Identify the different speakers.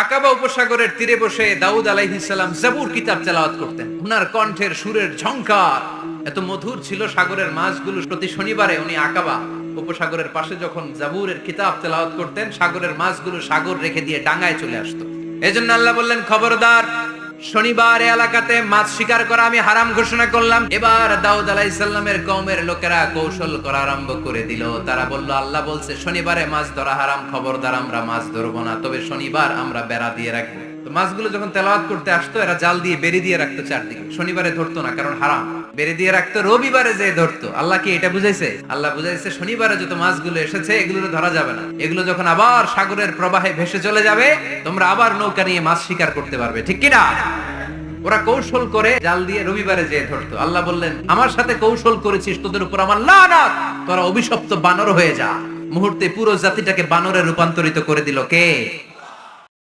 Speaker 1: আকাবা উপসাগরের তীরে বসে দাউদ আলাইহিস সালাম জাবুর কিতাব তেলাওয়াত করতেন। উনার কণ্ঠের সুরের ঝংকার এত মধুর ছিল, সাগরের মাছগুলো প্রতি শনিবারে উনি আকাবা উপসাগরের পাশে যখন জাবুরের কিতাব তেলাওয়াত করতেন, সাগরের মাছগুলো সাগর রেখে দিয়ে ডাঙায় চলে আসতো। এজন্য আল্লাহ বললেন, খবরদার, শনিবার এলাকাতে মাছ শিকার করা আমি হারাম ঘোষণা করলাম। এবার দাউদ আলাইহিস সালামের কওমের লোকেরা কৌশল করা আরম্ভ করে দিল। তারা বলল, আল্লাহ বলছে শনিবারে মাছ ধরা হারাম, খবরদার আমরা মাছ ধরবো না, তবে শনিবার আমরা বেড়া দিয়ে রাখবো। তো মাছগুলো যখন তেলাওয়াত করতে আসতো, এরা জাল দিয়ে বেরি দিয়ে রাখতো চারদিকে, শনিবারে ধরতো না, কারণ হারাম। বেরি দিয়ে রাখতো, রবিবারে যে ধরতো। আল্লাহ কি এটা বুঝাইছে? আল্লাহ বুঝাইছে শনিবারে যত মাছগুলো এসেছে এগুলো ধরা যাবে না, এগুলো যখন আবার সাগরের প্রবাহে ভেসে চলে যাবে, তোমরা আবার নৌকা নিয়ে মাছ শিকার করতে পারবে, ঠিক কিনা? ওরা কৌশল করে জাল দিয়ে রবিবারে যে ধরতো। আল্লাহ বললেন, আমার সাথে কৌশল করেছিস, তোদের উপর আমার লানাত, তোরা অভিশপ্ত বানর হয়ে যা। মুহূর্তে পুরো জাতিটাকে বানরে রূপান্তরিত করে দিল কে?